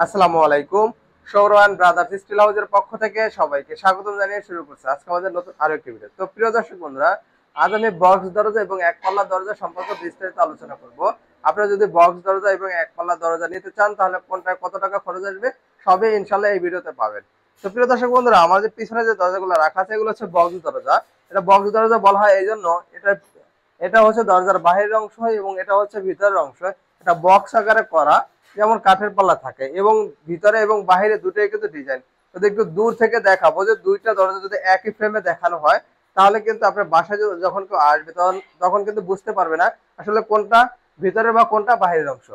আসসালামু আলাইকুম। সৌরওয়ান brothers still হাউসের পক্ষ থেকে সবাইকে স্বাগতম জানিয়ে শুরু করছি আজকে আমাদের নতুন আরো একটি ভিডিও। তো প্রিয় দর্শক বন্ধুরা, আজ আমি বক্স দরজা এবং এক পাল্লা দরজা সম্পর্কে বিস্তারিত আলোচনা করব। আপনারা যদি বক্স দরজা এবং এক পাল্লা দরজা নিতে চান তাহলে কোনটা কত টাকা খরচ আসবে সবই ইনশাআল্লাহ এই ভিডিওতে পাবেন। তো প্রিয় দর্শক বন্ধুরা, আমাদের পিছনে যে দরজাগুলো রাখা আছে এগুলো হচ্ছে বক্স দরজা। এটা বক্স দরজা বলা হয় এই জন্য, এটা এটা হচ্ছে দরজার বাহিরের অংশ এবং এটা হচ্ছে ভিতরের অংশ। এটা বক্স আকারে করা, যেমন কাঠের পাল্লা থাকে এবং ভিতরে এবং বাহিরে দুটোই কিন্তু ডিজাইন। যদি একটু দূর থেকে দেখাবো যে দুইটা দরজা যদি একই ফ্রেমে দেখানো হয় তাহলে কিন্তু আপনার বাসায় যখন কেউ আসবে তখন তখন কিন্তু বুঝতে পারবে না আসলে কোনটা ভিতরে বা কোনটা বাহিরের অংশ।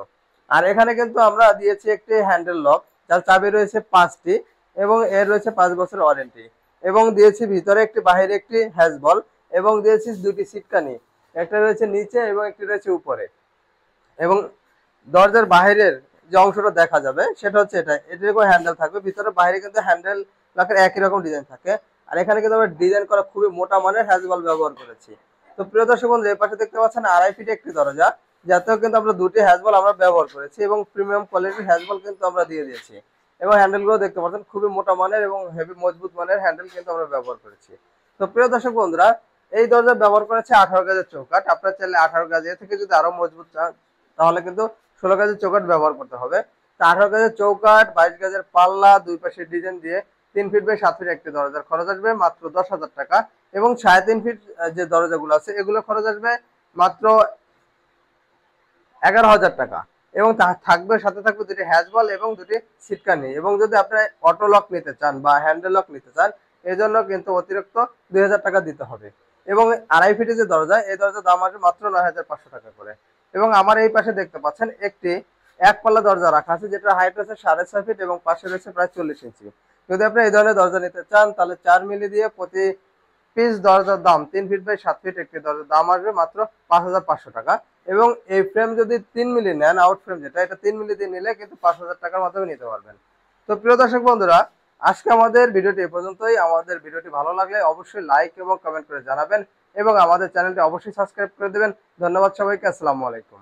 আর এখানে কিন্তু আমরা দিয়েছি একটি হ্যান্ডেল লক, যার চাবি রয়েছে 5টি এবং এর রয়েছে 5 বছর ওয়ারেন্টি। এবং দিয়েছি ভিতরে একটি বাহিরে একটি হ্যাজবল এবং দিয়েছি দুটি সিটকানি, একটা রয়েছে নিচে এবং একটি রয়েছে উপরে। এবং দরজার বাইরের যে অংশটা দেখা যাবে সেটা হচ্ছে এটার কোনো হ্যান্ডেল থাকবে, ভিতরে বাইরে কিন্তু হ্যান্ডেল লকের একই রকম ডিজাইন থাকে। আর এখানে কিন্তু আমরা ডিজাইন করা খুবই মোটা মানের হ্যাজবল ব্যবহার করেছি। তো প্রিয় দর্শক বন্ধু, এই পাশে দেখতে পাচ্ছেন 2.5 ফিট একটি দরজা, যাতেও কিন্তু আমরা দুটি হ্যাজবল আমরা ব্যবহার করেছি এবং প্রিমিয়াম কোয়ালিটির হ্যাজবল কিন্তু আমরা দিয়ে দিয়েছি। এবং হ্যান্ডেলগুলো দেখতে পাচ্ছেন খুবই মোটা মানের এবং হেভি মজবুত মানের হ্যান্ডেল কিন্তু আমরা ব্যবহার করেছি। তো প্রিয় দর্শক বন্ধুরা, এই দরজা ব্যবহার করেছে 18 গজের চৌকাঠ। আপনারা চাইলে 18 গজ থেকে যদি আরো মজবুত চান তাহলে কিন্তু 16 গজের চৌকাঠ ব্যবহার করতে হবে। তো 18 গজের চৌকাঠ, 22 গজের পাল্লা, দুই পাশে ডিজাইন দিয়ে 3 ফিট বাই 7 ফিট একটি দরজার খরচ আসবে মাত্র 10,000 টাকা। এবং 3.5 ফিট যে দরজাগুলো আছে এগুলো খরচ আসবে মাত্র 11,000 টাকা। এবং থাকবে সাথে থাকবে দুটি হ্যাজবল এবং দুটি সিটকানি। এবং যদি আপনি অটো লক নিতে চান বা হ্যান্ডেল লক নিতে চান এই জন্য কিন্তু অতিরিক্ত 2,000 টাকা দিতে হবে। এবং 2.5 ফিটে যে দরজা, এই দরজার দাম আসবে মাত্র 9,500 টাকা করে। এবং আমার এই পাশে দেখতে পাচ্ছেন একটি এক পাল্লা দরজা রাখা আছে, যেটা হাইট রয়েছে 6.5 ফিট এবং পাশে রয়েছে প্রায় 40 ইঞ্চি। যদি আপনি এই ধরনের দরজা নিতে চান তাহলে 4 মিলি দিয়ে প্রতি পিস দরজার দাম 3 ফিট বাই 7 ফিট একটি দরজার দাম আসবে মাত্র 5,500 টাকা। এবং এই ফ্রেম যদি 3 মিলি নেন, আউট ফ্রেম যেটা, এটা 3 মিলি দিয়ে নিলে কিন্তু 5,000 টাকার মাধ্যমে নিতে পারবেন। তো প্রিয় দর্শক বন্ধুরা, আজকে আমাদের ভিডিওটি এ পর্যন্তই। আমাদের ভিডিওটি ভালো লাগলে অবশ্যই লাইক এবং কমেন্ট করে জানাবেন এবং আমাদের চ্যানেলটি অবশ্যই সাবস্ক্রাইব করে দেবেন। ধন্যবাদ সবাইকে। আসসালামু আলাইকুম।